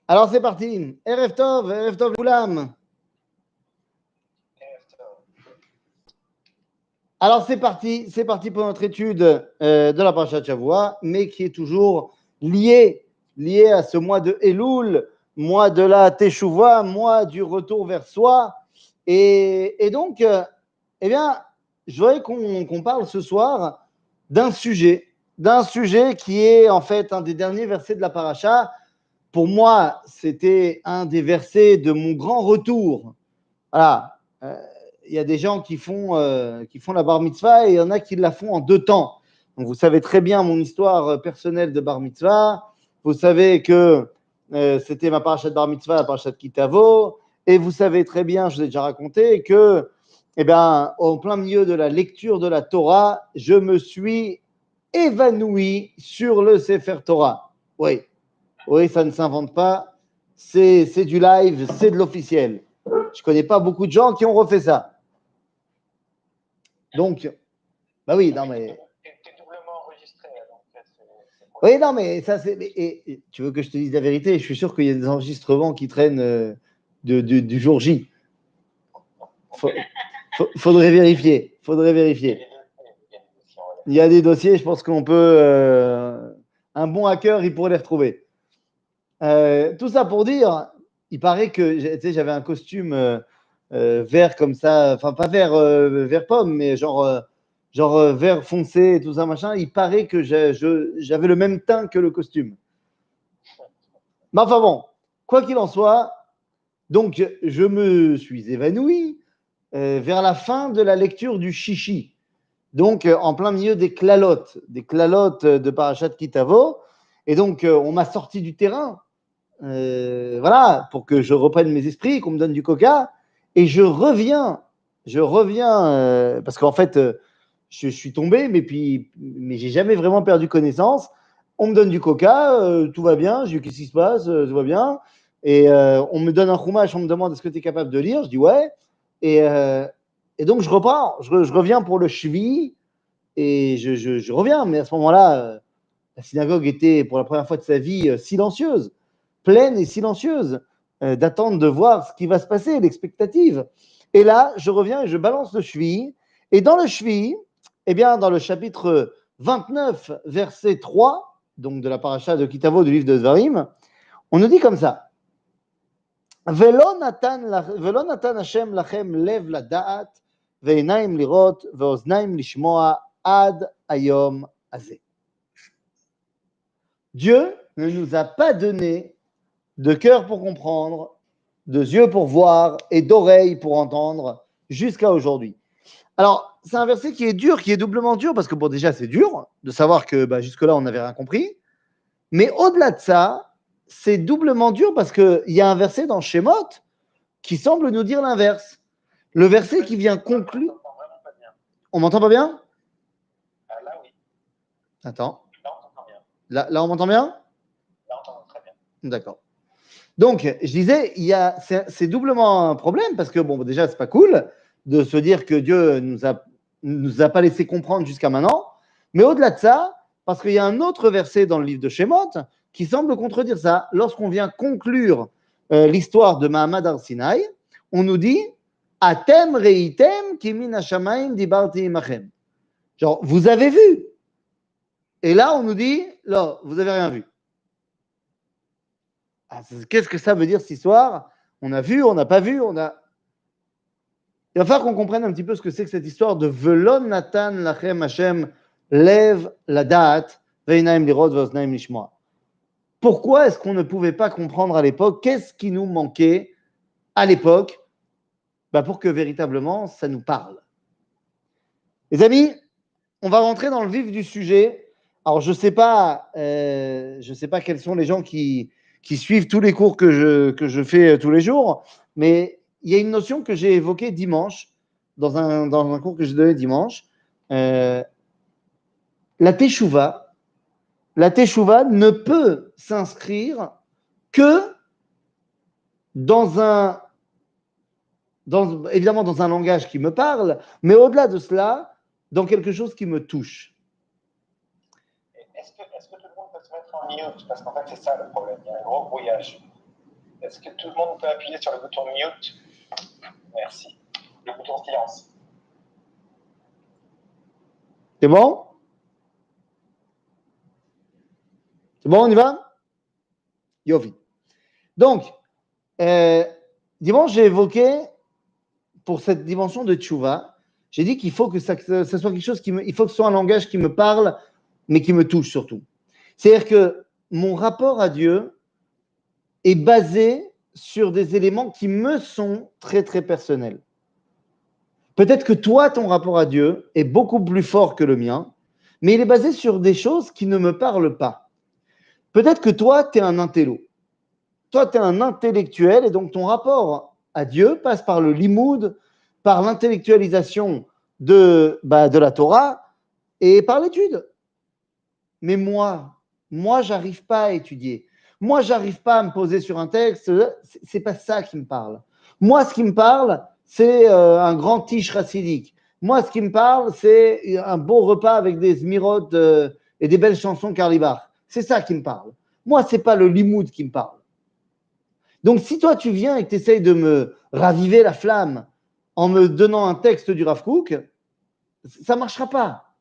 Alors c'est parti. Erev Tov Koulam. Alors c'est parti pour notre étude de la Parashat Shavua, mais qui est toujours liée à ce mois de Elul, mois de la Teshuvah, mois du retour vers soi. Et donc, eh bien, je voudrais qu'on parle ce soir d'un sujet qui est en fait un des derniers versets de la Parasha. Pour moi, c'était un des versets de mon grand retour. Voilà. Il y a des gens qui font la bar mitzvah et il y en a qui la font en 2 temps. Donc, vous savez très bien mon histoire personnelle de bar mitzvah. Vous savez que c'était ma parashat bar mitzvah, la parashat Kitavo. Et vous savez très bien, je l'ai déjà raconté, que, eh bien, en plein milieu de la lecture de la Torah, je me suis évanoui sur le Sefer Torah. Oui, ça ne s'invente pas. C'est du live, c'est de l'officiel. Je ne connais pas beaucoup de gens qui ont refait ça. Donc, bah oui, non mais. T'es doublement enregistré, donc oui, non mais ça c'est. Et tu veux que je te dise la vérité? Je suis sûr qu'il y a des enregistrements qui traînent du jour J. Faudrait vérifier. Il y a des dossiers, je pense qu'on peut. Un bon hacker, il pourrait les retrouver. Tout ça pour dire, il paraît que, tu sais, j'avais un costume vert comme ça, enfin pas vert pomme, mais genre vert foncé et tout ça, machin. Il paraît que j'avais le même teint que le costume. Mais enfin bon, quoi qu'il en soit, donc je me suis évanoui vers la fin de la lecture du Shishi. Donc en plein milieu des clalotes de Parashat Kitavo. Et donc on m'a sorti du terrain. Voilà, pour que je reprenne mes esprits, qu'on me donne du coca, et je reviens, parce qu'en fait, je suis tombé, mais j'ai jamais vraiment perdu connaissance. On me donne du coca, tout va bien, je dis qu'est-ce qui se passe, tout va bien, et on me donne un chumash, on me demande est-ce que tu es capable de lire, je dis ouais, et donc je repars, je reviens pour le shvi, et je reviens, mais à ce moment-là, la synagogue était pour la première fois de sa vie silencieuse, pleine et silencieuse, d'attendre de voir ce qui va se passer, l'expectative. Et là, je reviens et je balance le shvi. Et dans le shvi, eh bien, dans le chapitre 29, verset 3, donc de la paracha de Kitavo du livre de Dvarim, on nous dit comme ça. Velo natan Hashem lachem lev lada'at ve'enaim lirot ve'oznaim lishmoa ad hayom hazeh. Dieu ne nous a pas donné de cœur pour comprendre, de yeux pour voir et d'oreilles pour entendre jusqu'à aujourd'hui. Alors, c'est un verset qui est dur, qui est doublement dur, parce que bon, déjà, c'est dur de savoir que jusque-là, on n'avait rien compris. Mais au-delà de ça, c'est doublement dur parce qu'il y a un verset dans Shemot qui semble nous dire l'inverse. Le verset qui vient conclure. On m'entend pas bien? Là, oui. Attends. Là, on t'entend bien. Là, on m'entend bien? Là, on t'entend très bien. D'accord. Donc, je disais, c'est doublement un problème parce que, bon, déjà, c'est pas cool de se dire que Dieu nous a pas laissé comprendre jusqu'à maintenant. Mais au-delà de ça, parce qu'il y a un autre verset dans le livre de Shemot qui semble contredire ça. Lorsqu'on vient conclure l'histoire de Mahamad Ar-Sinaï, on nous dit Atem reitem kimin hashamayim dibarti imachem. Genre, vous avez vu. Et là, on nous dit, là, vous avez rien vu. Qu'est-ce que ça veut dire cette histoire? On a vu, on n'a pas vu, Il va falloir qu'on comprenne un petit peu ce que c'est que cette histoire de Velon Natan Lachem Hashem Lev Ladat Veinaim Lirot Veoznaim Lishmoa. Pourquoi est-ce qu'on ne pouvait pas comprendre à l'époque? Qu'est-ce qui nous manquait à l'époque pour que véritablement ça nous parle? Les amis, on va rentrer dans le vif du sujet. Alors, je ne sais pas quels sont les gens qui suivent tous les cours que je fais tous les jours, mais il y a une notion que j'ai évoquée dimanche, dans un cours que j'ai donné dimanche. La Teshuvah ne peut s'inscrire que évidemment dans un langage qui me parle, mais au-delà de cela, dans quelque chose qui me touche. Est-ce que tout le monde peut se mettre en mute, parce qu'en fait, c'est ça le problème. Il y a un gros brouillage. Est-ce que tout le monde peut appuyer sur le bouton mute? Merci. Le bouton silence. C'est bon? C'est bon, on y va? Yofi. Donc, dimanche, j'ai évoqué, pour cette dimension de tchouva, j'ai dit qu'il faut que ça soit quelque chose il faut que ce soit un langage qui me parle, mais qui me touche surtout. C'est-à-dire que mon rapport à Dieu est basé sur des éléments qui me sont très, très personnels. Peut-être que toi, ton rapport à Dieu est beaucoup plus fort que le mien, mais il est basé sur des choses qui ne me parlent pas. Peut-être que toi, tu es un intello. Toi, tu es un intellectuel et donc ton rapport à Dieu passe par le limoud, par l'intellectualisation de la Torah et par l'étude. Mais moi, j'arrive pas à étudier. Moi, j'arrive pas à me poser sur un texte. C'est pas ça qui me parle. Moi, ce qui me parle, c'est un grand tiche chassidique. Moi, ce qui me parle, c'est un bon repas avec des zmirotes et des belles chansons Karlibar. C'est ça qui me parle. Moi, c'est pas le limoud qui me parle. Donc, si toi, tu viens et que tu essayes de me raviver la flamme en me donnant un texte du Rav Kook, ça ne marchera pas.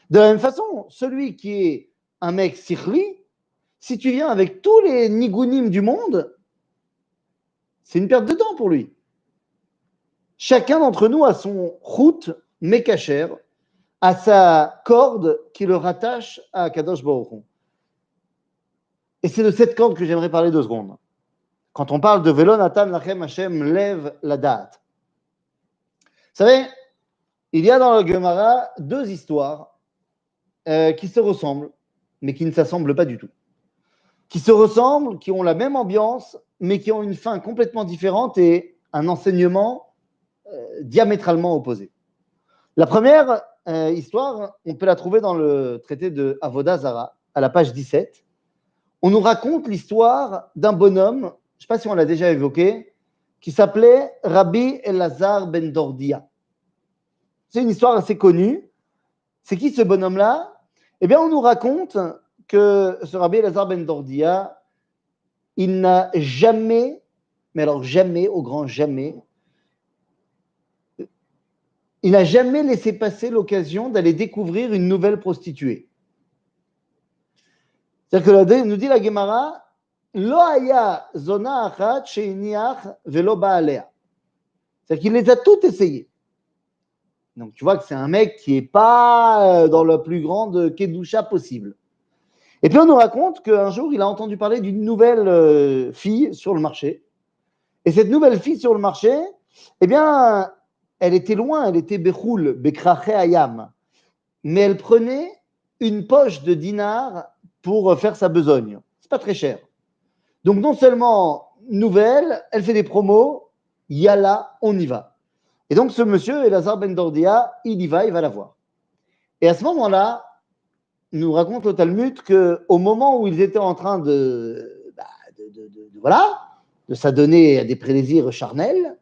De la même façon, celui qui est un mec sikhli, si tu viens avec tous les nigounim du monde, c'est une perte de temps pour lui. Chacun d'entre nous a son route mekacher, à sa corde qui le rattache à Kadosh Baruch Hu. Et c'est de cette corde que j'aimerais parler 2 secondes. Quand on parle de Velo Natan Lachem Hashem Lev Ladat. Vous savez, il y a dans le Gemara 2 histoires qui se ressemblent, mais qui ne s'assemblent pas du tout. Qui se ressemblent, qui ont la même ambiance, mais qui ont une fin complètement différente et un enseignement diamétralement opposé. La première histoire, on peut la trouver dans le traité de Avodah Zara, à la page 17. On nous raconte l'histoire d'un bonhomme, je ne sais pas si on l'a déjà évoqué, qui s'appelait Rabbi Elazar ben Dordia. C'est une histoire assez connue. C'est qui ce bonhomme-là? Eh bien, on nous raconte que ce Rabbi Elazar ben Dordia, il n'a jamais, mais alors jamais, au grand jamais, il n'a jamais laissé passer l'occasion d'aller découvrir une nouvelle prostituée. C'est-à-dire que nous dit la Gemara, Lo haya zona achat sheiniach velo baalea. C'est-à-dire qu'il les a toutes essayées. Donc tu vois que c'est un mec qui n'est pas dans la plus grande kedusha possible. Et puis on nous raconte qu'un jour il a entendu parler d'une nouvelle fille sur le marché. Et cette nouvelle fille sur le marché, eh bien, elle était loin, elle était bechoul, bekraché ayam. Mais elle prenait une poche de dinars pour faire sa besogne. C'est pas très cher. Donc non seulement nouvelle, elle fait des promos, yalla, on y va. Et donc ce monsieur, Elazar ben Dordia, il y va, il va la voir. Et à ce moment-là, nous raconte le Talmud qu'au moment où ils étaient en train de s'adonner à des plaisirs charnels,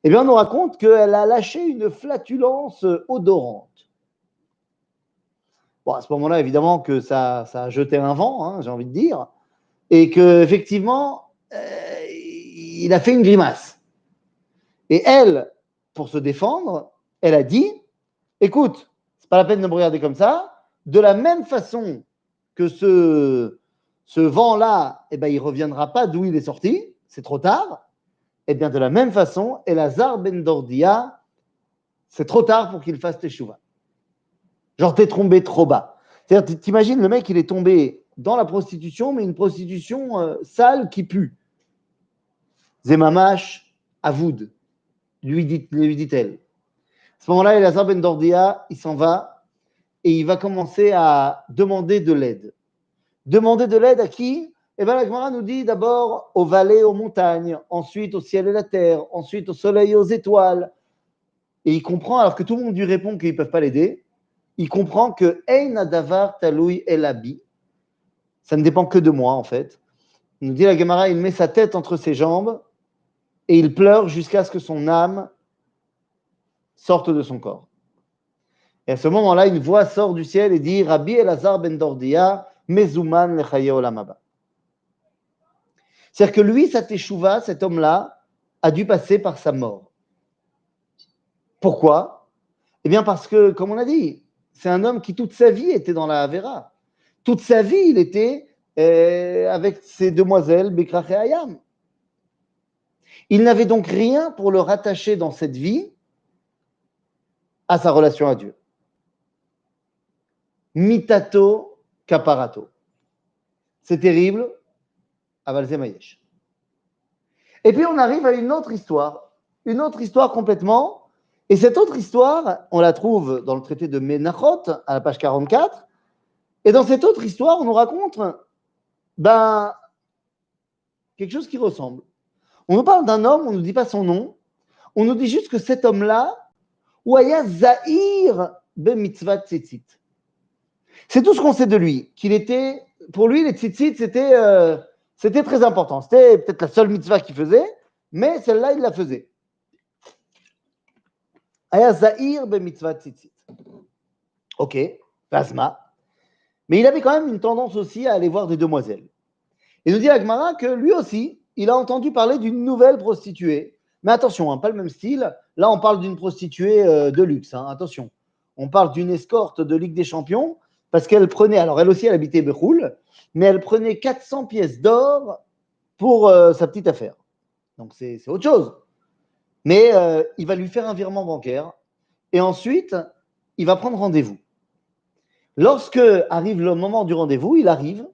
eh bien on nous raconte qu'elle a lâché une flatulence odorante. Bon, à ce moment-là, évidemment que ça a jeté un vent, hein, j'ai envie de dire, et qu'effectivement, il a fait une grimace. Et elle, pour se défendre, elle a dit, écoute, c'est pas la peine de me regarder comme ça, de la même façon que ce vent-là, eh ben, il ne reviendra pas d'où il est sorti, c'est trop tard, et bien de la même façon, Elazar ben Dordia, c'est trop tard pour qu'il fasse teshuva. Genre, t'es tombé trop bas. C'est-à-dire, t'imagines, le mec, il est tombé dans la prostitution, mais une prostitution sale qui pue. Zemamash avoud, lui dit-elle. À ce moment-là, Elazar ben Dordia, il s'en va et il va commencer à demander de l'aide. Demander de l'aide à qui? Eh bien, la Gemara nous dit d'abord aux vallées, aux montagnes, ensuite au ciel et la terre, ensuite au soleil et aux étoiles. Et il comprend, alors que tout le monde lui répond qu'ils ne peuvent pas l'aider, il comprend que Ein Adavar Taloui Elabi, ça ne dépend que de moi en fait. Il nous dit la Gemara, il met sa tête entre ses jambes et il pleure jusqu'à ce que son âme sorte de son corps. Et à ce moment-là, une voix sort du ciel et dit Rabbi Elazar ben Dordia, mezuman lechaye olam haba. C'est-à-dire que lui, sa teshuva, cet homme-là, a dû passer par sa mort. Pourquoi? Eh bien parce que, comme on a dit, c'est un homme qui toute sa vie était dans la Havera. Toute sa vie, il était avec ces demoiselles, Bekrach et Hayam. Il n'avait donc rien pour le rattacher dans cette vie à sa relation à Dieu. Mitato kaparato. C'est terrible, aval ze mayesh. Et puis on arrive à une autre histoire complètement. Et cette autre histoire, on la trouve dans le traité de Menachot, à la page 44. Et dans cette autre histoire, on nous raconte quelque chose qui ressemble. On nous parle d'un homme, on ne nous dit pas son nom, on nous dit juste que cet homme-là, Ouaya Zahir ben mitzvah tzitzit. C'est tout ce qu'on sait de lui, qu'il était, pour lui, les tzitzit, c'était très important. C'était peut-être la seule mitzvah qu'il faisait, mais celle-là, il la faisait. Aya Zahir ben mitzvah tzitzit. Ok, plasma. Mais il avait quand même une tendance aussi à aller voir des demoiselles. Et nous dit la Gemara que lui aussi, il a entendu parler d'une nouvelle prostituée. Mais attention, pas le même style. Là, on parle d'une prostituée de luxe. Attention. On parle d'une escorte de Ligue des Champions parce qu'elle prenait, alors elle aussi, elle habitait Bechoul, mais elle prenait 400 pièces d'or pour sa petite affaire. Donc, c'est autre chose. Mais il va lui faire un virement bancaire et ensuite, il va prendre rendez-vous. Lorsque arrive le moment du rendez-vous, il arrive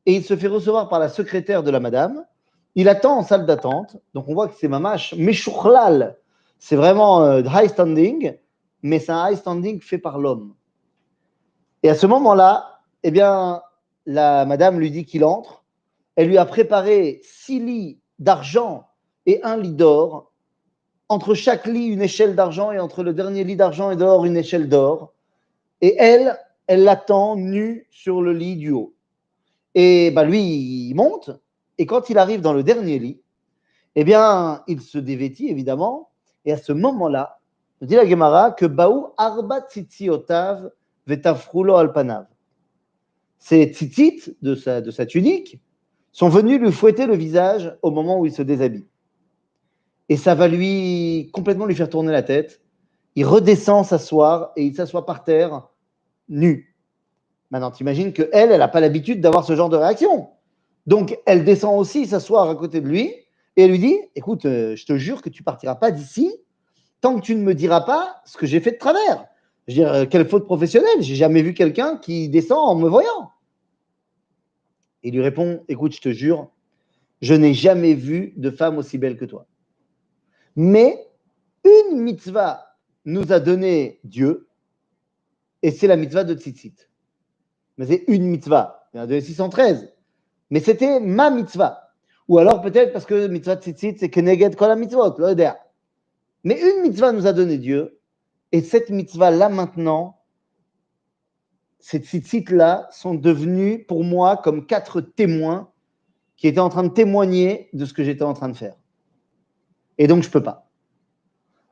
et il se fait recevoir par la secrétaire de la madame. Il attend en salle d'attente. Donc, on voit que c'est mamash meshouchlal. C'est vraiment high standing, mais c'est un high standing fait par l'homme. Et à ce moment-là, eh bien, la madame lui dit qu'il entre. Elle lui a préparé 6 lits d'argent et 1 lit d'or. Entre chaque lit, une échelle d'argent et entre le dernier lit d'argent et d'or, une échelle d'or. Et elle l'attend nue sur le lit du haut. Et lui, il monte. Et quand il arrive dans le dernier lit, eh bien, il se dévêtit, évidemment. Et à ce moment-là, dit la Gemara que Baou arba tzitziotav vetafrulo alpanav. Ces tzitzit de sa tunique sont venus lui fouetter le visage au moment où il se déshabille. Et ça va complètement lui faire tourner la tête. Il redescend s'asseoir et il s'assoit par terre, nu. Maintenant, t'imagines qu'elle n'a pas l'habitude d'avoir ce genre de réaction. Donc, elle descend aussi s'asseoir à côté de lui et elle lui dit, écoute, je te jure que tu ne partiras pas d'ici tant que tu ne me diras pas ce que j'ai fait de travers. Je veux dire, quelle faute professionnelle. J'ai jamais vu quelqu'un qui descend en me voyant. Il lui répond, écoute, je te jure, je n'ai jamais vu de femme aussi belle que toi. Mais une mitzvah nous a donné Dieu et c'est la mitzvah de tzitzit. Mais c'est une mitzvah. Il y en a donné 613. Mais c'était ma mitzvah. Ou alors peut-être parce que mitzvah tzitzit, c'est keneged kol ha-mitzvot. Mais une mitzvah nous a donné Dieu. Et cette mitzvah-là, maintenant, ces tzitzit-là sont devenus pour moi comme 4 témoins qui étaient en train de témoigner de ce que j'étais en train de faire. Et donc, je ne peux pas.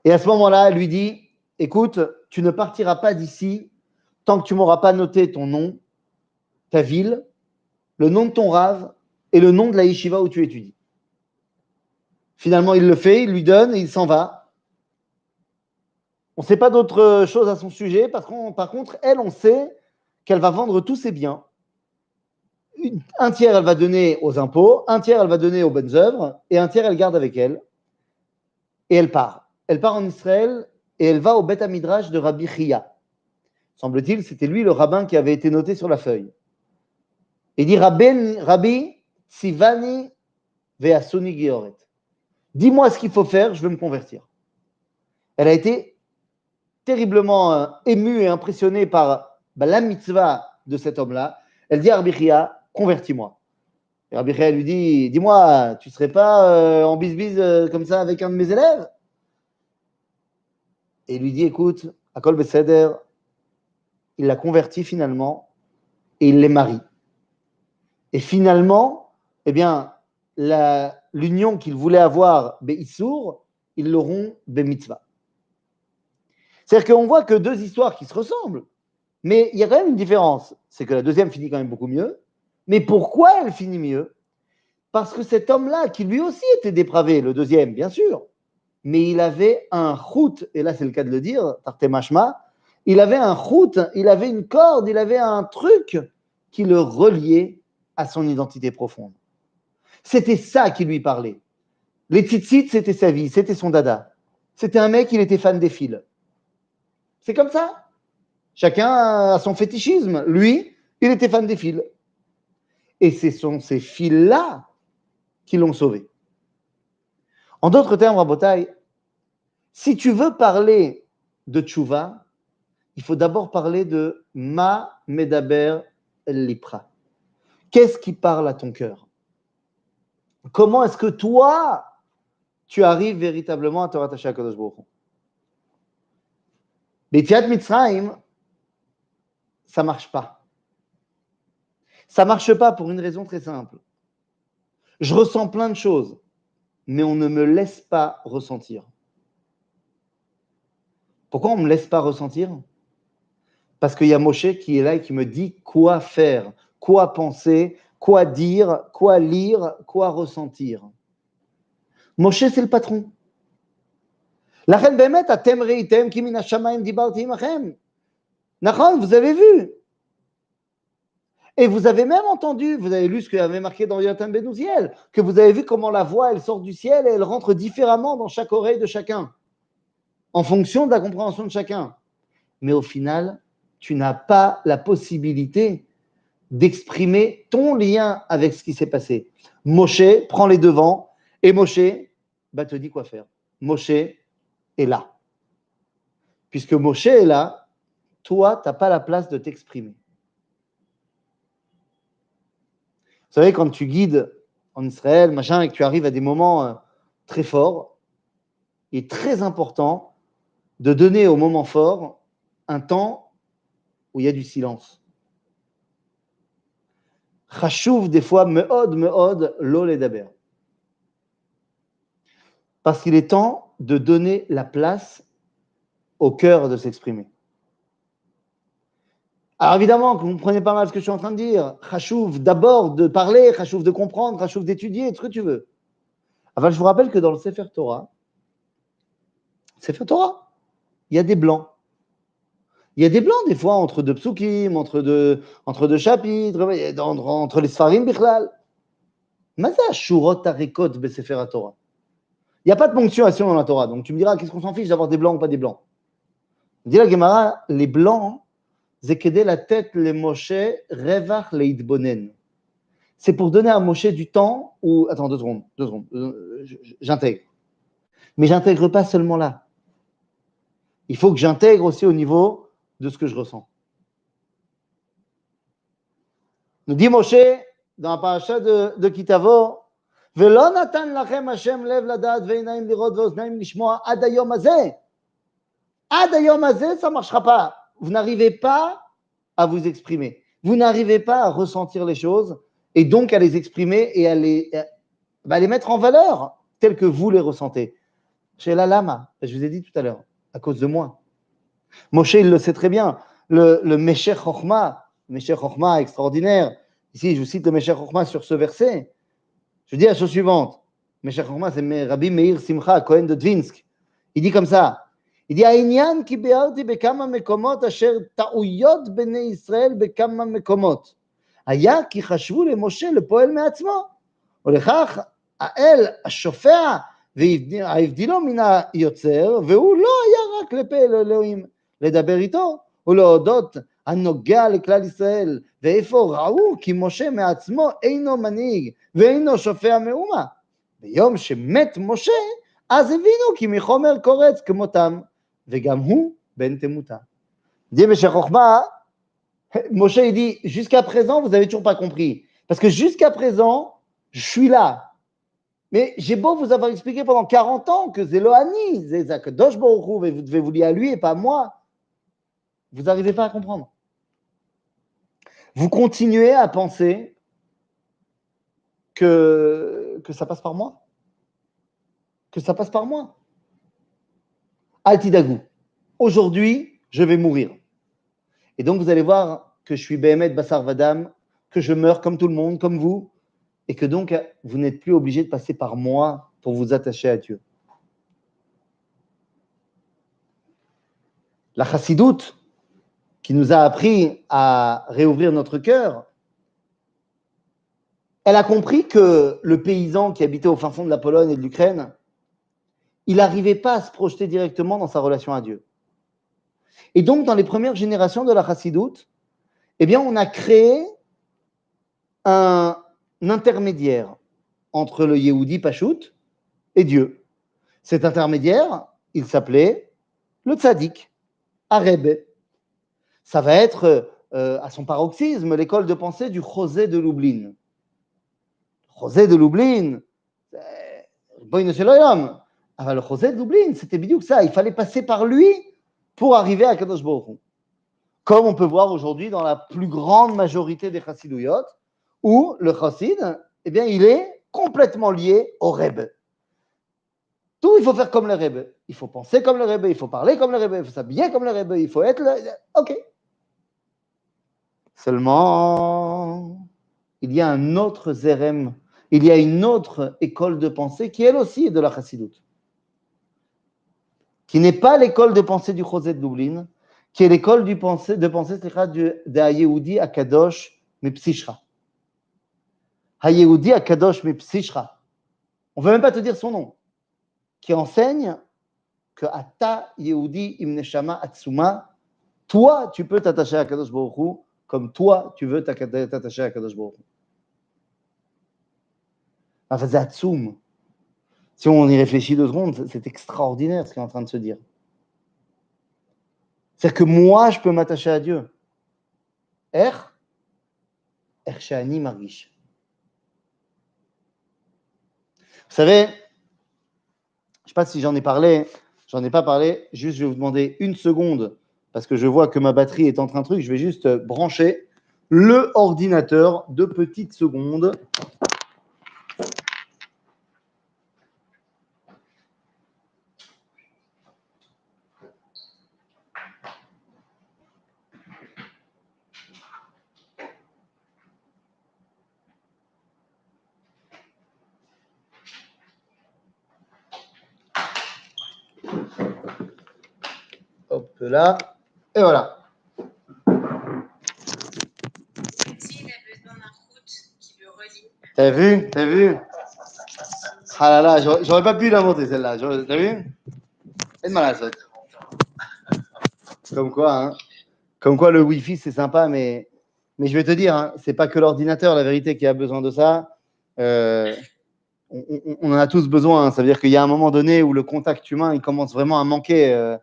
Et à ce moment-là, elle lui dit, écoute, tu ne partiras pas d'ici tant que tu ne m'auras pas noté ton nom, ta ville, le nom de ton rave et le nom de la yeshiva où tu étudies. Finalement, il le fait, il lui donne et il s'en va. On ne sait pas d'autre chose à son sujet, parce qu'on, par contre, elle, on sait qu'elle va vendre tous ses biens. Un tiers, elle va donner aux impôts, un tiers, elle va donner aux bonnes œuvres, et un tiers, elle garde avec elle. Et elle part. Elle part en Israël et elle va au Beth Midrash de Rabbi Chia. Semble-t-il, c'était lui le rabbin qui avait été noté sur la feuille. Il dit Rabbi Sivani ve'asuni georet. Dis-moi ce qu'il faut faire, je veux me convertir. Elle a été terriblement émue et impressionnée par la mitzvah de cet homme-là. Elle dit à Rabbi Chia, convertis-moi. Et Rabbi Chia lui dit, dis-moi, tu ne serais pas en bisbise comme ça avec un de mes élèves? Et il lui dit, écoute, Akol Beseder, il l'a converti finalement et il les marie. Et finalement, eh bien, l'union qu'il voulait avoir, Be'issour, ils l'auront Be'mitzvah. C'est-à-dire qu'on voit que 2 histoires qui se ressemblent, mais il y a quand même une différence. C'est que la deuxième finit quand même beaucoup mieux, Mais pourquoi elle finit mieux? Parce que cet homme-là, qui lui aussi était dépravé, le deuxième, bien sûr, mais il avait un chout, et là c'est le cas de le dire, Tarté Mashma, il avait un chout, il avait une corde, il avait un truc qui le reliait à son identité profonde. C'était ça qui lui parlait. Les tzitzit, c'était sa vie, c'était son dada. C'était un mec, il était fan des fils. C'est comme ça. Chacun a son fétichisme. Lui, il était fan des fils. Et ce sont ces fils-là qui l'ont sauvé. En d'autres termes, Rabotai, si tu veux parler de tchouva, il faut d'abord parler de ma medaber lipra. Qu'est-ce qui parle à ton cœur? Comment est-ce que toi, tu arrives véritablement à te rattacher à Kadosh Baruch Hu? B'Yetziat Mitzrayim, ça ne marche pas. Ça ne marche pas pour une raison très simple. Je ressens plein de choses, mais on ne me laisse pas ressentir. Pourquoi on ne me laisse pas ressentir? Parce qu'il y a Moshe qui est là et qui me dit quoi faire, quoi penser, quoi dire, quoi lire, quoi ressentir. Moshe, c'est le patron. Lachem bemet atem reitem ki min hashamayim dibarti imachem. Nachon, vous avez vu. Et vous avez même entendu, vous avez lu ce qu'il avait marqué dans Yotam Benouziel, que vous avez vu comment la voix, elle sort du ciel et elle rentre différemment dans chaque oreille de chacun, en fonction de la compréhension de chacun. Mais au final, tu n'as pas la possibilité d'exprimer ton lien avec ce qui s'est passé. Moshe prend les devants et Moshe te dit quoi faire. Moshe est là. Puisque Moshe est là, toi, tu n'as pas la place de t'exprimer. Vous savez, quand tu guides en Israël, machin, et que tu arrives à des moments très forts, il est très important de donner au moment fort un temps où il y a du silence. Chashuv, des fois, meod, lo ledaber. Parce qu'il est temps de donner la place au cœur de s'exprimer. Alors évidemment, vous comprenez pas mal ce que je suis en train de dire. Chashuv, d'abord de parler, chashuv de comprendre, chashuv d'étudier, ce que tu veux. Enfin, je vous rappelle que dans le Sefer Torah, il y a des blancs. Il y a des blancs, des fois, entre deux psukim, entre deux chapitres, entre les Sfarim, Bichlal. Maza Shurot Arekot Besefer Torah. Il n'y a pas de ponctuation dans la Torah. Donc tu me diras, qu'est-ce qu'on s'en fiche d'avoir des blancs ou pas des blancs? Dit la Gemara, les blancs, Zekede la tête, les Moshe, Revach Leitbonen. C'est pour donner à Moshe du temps où. Attends, deux secondes. J'intègre. Mais j'intègre pas seulement là. Il faut que j'intègre aussi au niveau de ce que je ressens. Nous dit Moshe dans la paracha de Kitavo, Velo natan lachem Hashem lev ladat ve'inaim lirot ve'oznaim lishmoa ad hayom hazeh. Ad hayom hazeh, ça ne marchera pas. Vous n'arrivez pas à vous exprimer. Vous n'arrivez pas à ressentir les choses et donc à les exprimer et à les mettre en valeur telles que vous les ressentez. Chez la lama, je vous ai dit tout à l'heure, à cause de moi. Moshe, il le sait très bien. Le Meshech Chochma extraordinaire. Ici, je vous cite le Meshech Chochma sur ce verset. Je dis la chose suivante. Meshech Chochma, c'est Rabbi Meir Simcha, Cohen de Dvinsk. Il dit comme ça. Il dit, העניין כי ביארתי בכמה מקומות אשר טעויות בני ישראל בכמה מקומות. היה כי חשבו למשה לפועל מעצמו. ולכך האל השופע והבדילו מן היוצר, והוא לא היה רק לפה לאלוהים לדבר איתו, ולהודות הנוגע לכלל ישראל. ואיפה ראו כי משה מעצמו אינו מנהיג ואינו שופע מאומה. ביום שמת משה, אז הבינו כי מחומר קורץ כמותם, וגם הוא בן תמותה. Dit Meshech Chochma, Moshe il dit, jusqu'à présent, vous n'avez toujours pas compris. Parce que jusqu'à présent, je suis là. Mais j'ai beau vous avoir expliqué pendant 40 ans que c'est Elohani, c'est Akadosh Baruch Hu, et vous devez vous lier à lui et pas à moi. Vous n'arrivez pas à comprendre. Vous continuez à penser que ça passe par moi. Que ça passe par moi. Altidagou. Aujourd'hui, je vais mourir. Et donc, vous allez voir que je suis Behemet Bassar Vadam, que je meurs comme tout le monde, comme vous, et que donc vous n'êtes plus obligé de passer par moi pour vous attacher à Dieu. La chassidoute, qui nous a appris à réouvrir notre cœur, elle a compris que le paysan qui habitait au fin fond de la Pologne et de l'Ukraine, il n'arrivait pas à se projeter directement dans sa relation à Dieu. Et donc, dans les premières générations de la chassidoute, eh bien, on a créé un intermédiaire entre le Yehudi Pachout et Dieu. Cet intermédiaire, il s'appelait le tzaddik, Arebe. Ça va être, à son paroxysme, l'école de pensée du José de Lublin. José de Lublin, Boïne Sheloyam. Ah, le José de Lublin, c'était bidou que ça. Il fallait passer par lui pour arriver à Kadosh Baruch Hu. Comme on peut voir aujourd'hui dans la plus grande majorité des chassidouyot, où le chassid, eh bien, il est complètement lié au Rebbe. Tout, il faut faire comme le Rebbe. Il faut penser comme le Rebbe, il faut parler comme le Rebbe, il faut s'habiller comme le Rebbe, il faut être le... Ok. Seulement, il y a un autre zérem, il y a une autre école de pensée qui, elle aussi, est de la chassidoute. Qui n'est pas l'école de pensée du José de Lublin, qui est l'école de pensée de Hayehudi Akadosh Mipsishra. Hayehudi Akadosh Mipsishra. On ne veut même pas te dire son nom. Qui enseigne que Ata Yehudi Imneshama Atsuma, toi, tu peux t'attacher à Kadosh Baruch Hu comme toi, tu veux t'attacher à Kadosh Baruch Hu. Enfin, c'est Atsum. Si on y réfléchit 2 secondes, c'est extraordinaire ce qu'il est en train de se dire. C'est-à-dire que moi, je peux m'attacher à Dieu. Shani Margish. Vous savez, je ne sais pas si j'en ai parlé, j'en ai pas parlé, juste je vais vous demander 1 seconde, parce que je vois que ma batterie est en train de truc, je vais juste brancher le ordinateur 2 petites secondes. Hop là, et voilà. T'as vu? Ah là là, j'aurais pas pu l'inventer celle-là. T'as vu? C'est malade ça. Comme quoi, hein. Comme quoi le Wi-Fi c'est sympa, mais je vais te dire, hein, c'est pas que l'ordinateur, la vérité, qui a besoin de ça. On en a tous besoin. Hein. Ça veut dire qu'il y a un moment donné où le contact humain il commence vraiment à manquer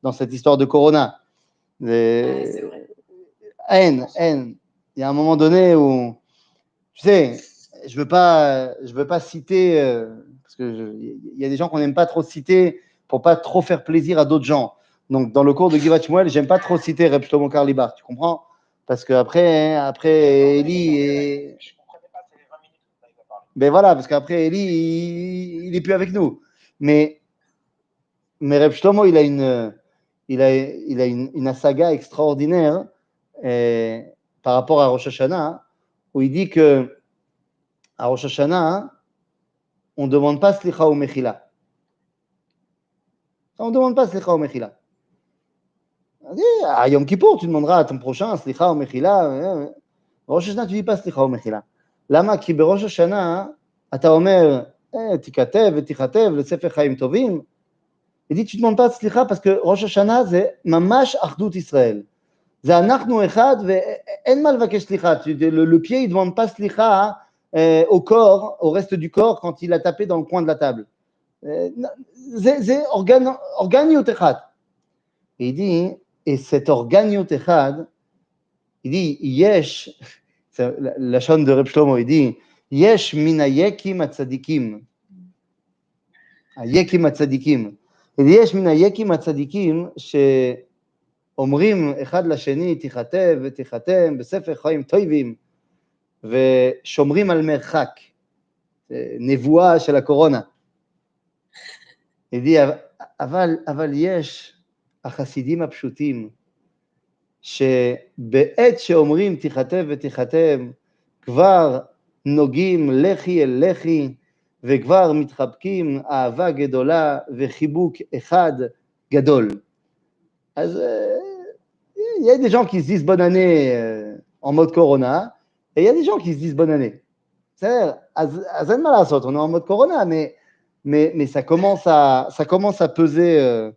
dans cette histoire de Corona. Haine. Il y a un moment donné où, tu sais, je veux pas citer, parce que il y a des gens qu'on n'aime pas trop citer pour pas trop faire plaisir à d'autres gens. Donc, dans le cours de Givat Shmuel, j'aime pas trop citer Reb Shlomo Karlibar, tu comprends? Parce que après Eli et... Je ne comprenais pas, c'est les 20 minutes que tu avais parlé. Ben voilà, parce qu'après Eli, il est plus avec nous. Mais Reb Shlomo, il a une saga extraordinaire par rapport à Rosh Hashanah, où il dit que à Rosh Hashanah, on ne demande pas Slicha ou Mechila. On ne demande pas Slicha ou Mechila. À Yom Kippour, tu demanderas à ton prochain Slicha ou Mechila. Rosh Hashanah, tu ne dis pas Slicha ou Mechila. Lama ki berosh Hashanah, אתה אומר, תיכתב ותיכתב לספר חיים טובים. Il dit, tu ne demandes pas Slicha parce que Rosh Hashanah, c'est mamash Achdut Israël. C'est אנחנו אחד ואין מה לבקש סליחה. Le pied, il ne demande pas Slicha au corps, au reste du corps, quand il a tapé dans le coin de la table. C'est organiot echad. Et il dit, et cet organiot echad, il dit, yesh, c'est la chaîne de Reb Shlomo, il dit, yesh min hayekim hatzadikim. Hayekim hatzadikim. Il dit, yesh min hayekim hatzadikim, שאומרים אחד לשני, תיכתב ותיחתם בספר חיים טובים, ושומרים על מרחק. נבואה של הקורונה. il dit, אבל יש החסידים הפשוטים, שבעת שאומרים תיכתב ותיחתם, כבר נוגעים לחי אל לחי, וכבר מתחבקים אהבה גדולה וחיבוק אחד גדול. אז il y a des gens qui se disent bonne année en mode Corona, et il y a des gens qui se disent bonne année. בסדר? אז אין מה לעשות, on est en mode Corona, mais ça commence à peser.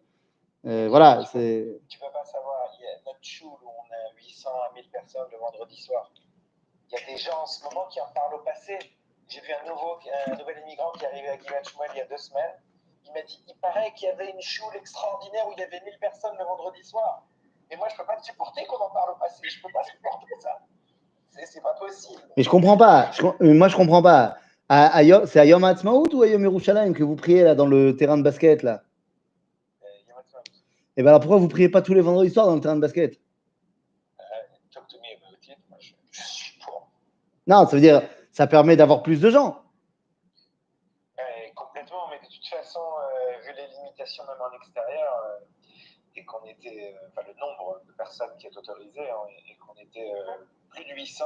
Voilà, c'est... Tu peux pas savoir, il y a notre choule où on a 800 à 1000 personnes le vendredi soir. Il y a des gens en ce moment qui en parlent au passé. J'ai vu un nouvel immigrant qui est arrivé à Givat Shmuel il y a 2 semaines. Il m'a dit, il paraît qu'il y avait une choule extraordinaire où il y avait 1000 personnes le vendredi soir. Et moi, je ne peux pas supporter qu'on en parle au passé. Je ne peux pas supporter ça. C'est pas possible. Mais je comprends pas. Moi, je comprends pas. C'est à Yom Ha'atzmaut ou à Yom Yerushalayim que vous priez là dans le terrain de basket là? Yom Ha'atzmaut. Et bien alors pourquoi vous priez pas tous les vendredis soirs dans le terrain de basket? Talk to me about it. Moi, je suis pour. Non, ça veut dire ça permet d'avoir plus de gens. Complètement, mais de toute façon, vu les limitations même en extérieur, et qu'on était, le nombre de personnes qui est autorisé, et qu'on était plus de 800,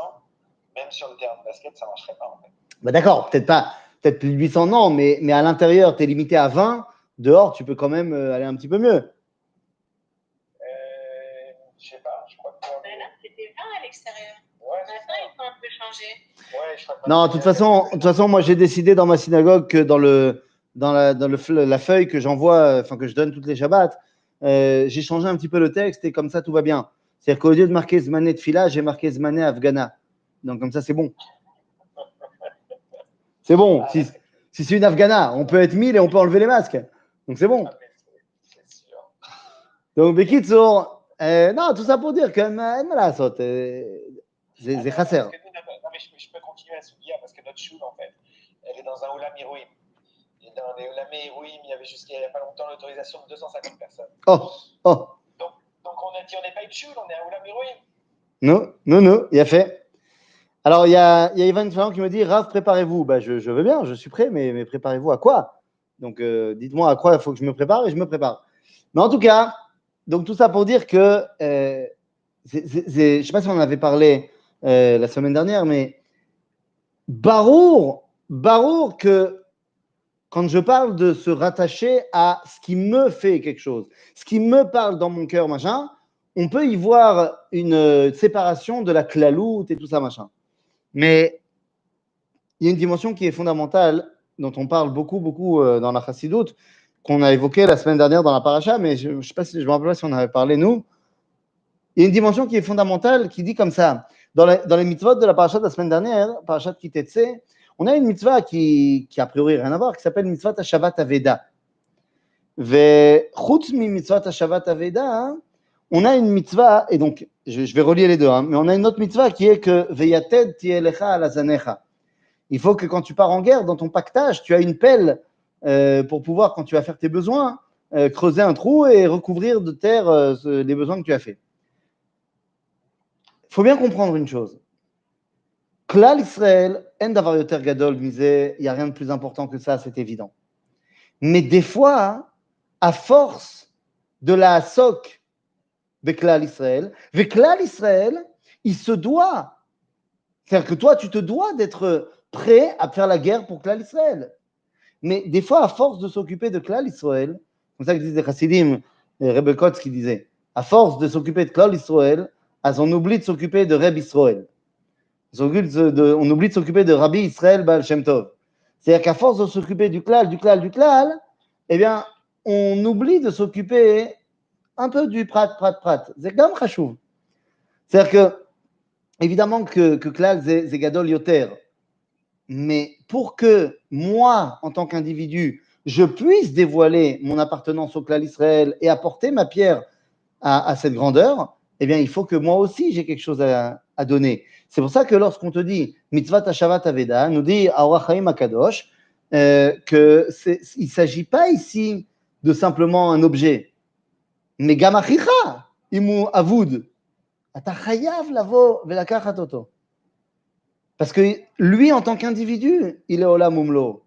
même sur le terrain de basket, ça ne marcherait pas en fait. Bah d'accord, peut-être plus de 800, non, mais à l'intérieur, tu es limité à 20, dehors, tu peux quand même aller un petit peu mieux. Je sais pas, je crois que... Là, c'était 20 à l'extérieur. Ouais, maintenant, ils ont un peu changé. Ouais, je crois que non, de toute façon, moi, j'ai décidé dans ma synagogue que dans la feuille que j'envoie, enfin que je donne toutes les Shabbats, j'ai changé un petit peu le texte et comme ça, tout va bien. C'est-à-dire qu'au lieu de marquer Zmané Tfila, j'ai marqué Zmané Afghana. Donc comme ça, c'est bon. C'est bon. Si c'est une Afghana, on peut être 1000 et on peut enlever les masques. Donc c'est bon. C'est sûr. Donc, Bekitsour, non, tout ça pour dire que c'est chasser. Non, mais je peux continuer à souligner parce que notre choule, en fait, elle est dans un Olam Irouim. Et dans les Olam Irouim, il y avait jusqu'à il n'y a pas longtemps l'autorisation de 250 personnes. Oh. Donc on a dit, on n'est pas une choule, on est un Olam Irouim. Non, il a fait. Alors, il y a Ivan Fallon qui me dit, Rav, préparez-vous. Bah, je veux bien, je suis prêt, mais préparez-vous à quoi? Donc, dites-moi à quoi il faut que je me prépare et je me prépare. Mais en tout cas, donc tout ça pour dire que, je ne sais pas si on en avait parlé la semaine dernière, mais Barour que quand je parle de se rattacher à ce qui me fait quelque chose, ce qui me parle dans mon cœur, machin, on peut y voir une séparation de la claloute et tout ça, machin. Mais il y a une dimension qui est fondamentale, dont on parle beaucoup dans la Chassidoute, qu'on a évoqué la semaine dernière dans la paracha, mais je ne sais pas si je me rappelle pas si on avait parlé, nous. Il y a une dimension qui est fondamentale, qui dit comme ça, dans les mitzvot de la paracha de la semaine dernière, paracha de Kitetse, on a une mitzvah qui a priori rien à voir, qui s'appelle mitzvah Shabbat Aveda. Et chutz mi mitzvah Shabbat Aveda, on a une mitzvah, et donc je vais relier les deux, mais on a une autre mitzvah qui est que veyated tielecha ala zanecha. Il faut que quand tu pars en guerre, dans ton pactage, tu as une pelle pour pouvoir, quand tu vas faire tes besoins, creuser un trou et recouvrir de terre les besoins que tu as fait. Il faut bien comprendre une chose. Klal Israël, en davar yoter gadol, disait, il n'y a rien de plus important que ça, c'est évident. Mais des fois, à force de la hasok de Klal Israël, il se doit, c'est-à-dire que toi, tu te dois d'être prêt à faire la guerre pour Klal Israël. Mais des fois, à force de s'occuper de Klal Israël, comme ça que disent les Chassidim, Rebbe Kotz qui disait, à force de s'occuper de Klal Israël, on oublie de s'occuper de Reb Israël. On oublie de s'occuper de Rabbi Israël Baal Shem Tov. C'est-à-dire qu'à force de s'occuper du klal, eh bien, on oublie de s'occuper un peu du prat. C'est quand même chachouv. C'est-à-dire que, évidemment que klal, c'est gadol yoter. Mais pour que moi, en tant qu'individu, je puisse dévoiler mon appartenance au klal Israël et apporter ma pierre à cette grandeur, eh bien, il faut que moi aussi, j'ai quelque chose à donner. C'est pour ça que lorsqu'on te dit mitzvah Shabbat Aveda, nous dit Aorach Chaim Akadosh, qu'il ne s'agit pas ici de simplement un objet. Mais gamachicha, imu avoud, ata chayav lavo velakachat oto. Parce que lui, en tant qu'individu, il est olam umlo.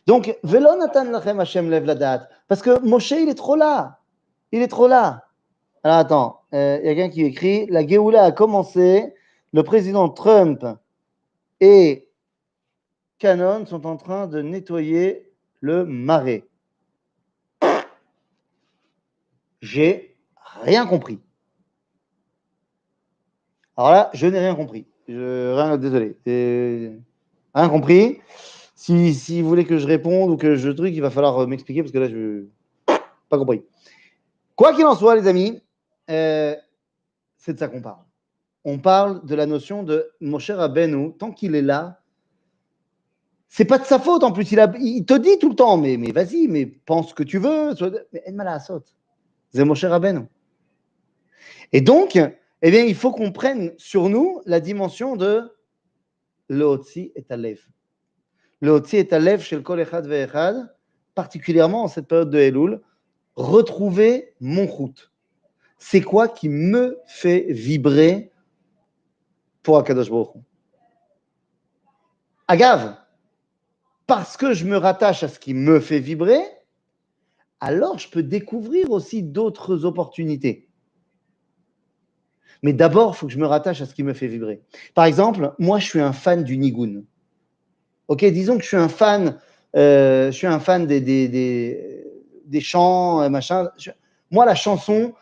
Donc, velo natan lachem Hashem lev ladat. Parce que Moshe, il est trop là. Alors attends, il y a quelqu'un qui écrit, la Géoula a commencé, le président Trump et Canon sont en train de nettoyer le marais. J'ai rien compris. Alors là, je n'ai rien compris. Désolé. Rien compris. Si vous voulez que je réponde ou que je truc, il va falloir m'expliquer parce que là, je n'ai pas compris. Quoi qu'il en soit, les amis, c'est de ça qu'on parle. On parle de la notion de Moshe Rabbeinu. Tant qu'il est là, c'est pas de sa faute en plus. Il te dit tout le temps, mais vas-y, mais pense ce que tu veux. Mais Enmala saute. C'est Moshe Rabbeinu. Et donc, eh bien, il faut qu'on prenne sur nous la dimension de Leotzi et Alev. Leotzi et Alev chez le Kol Echad Ve'echad, particulièrement en cette période de Elul, retrouver mon route. C'est quoi qui me fait vibrer pour Akadosh Baruch Hu? Agave, parce que je me rattache à ce qui me fait vibrer, alors je peux découvrir aussi d'autres opportunités. Mais d'abord, il faut que je me rattache à ce qui me fait vibrer. Par exemple, moi, je suis un fan du Nigun. Ok, disons que je suis un fan des chants, machin. Moi, la chanson,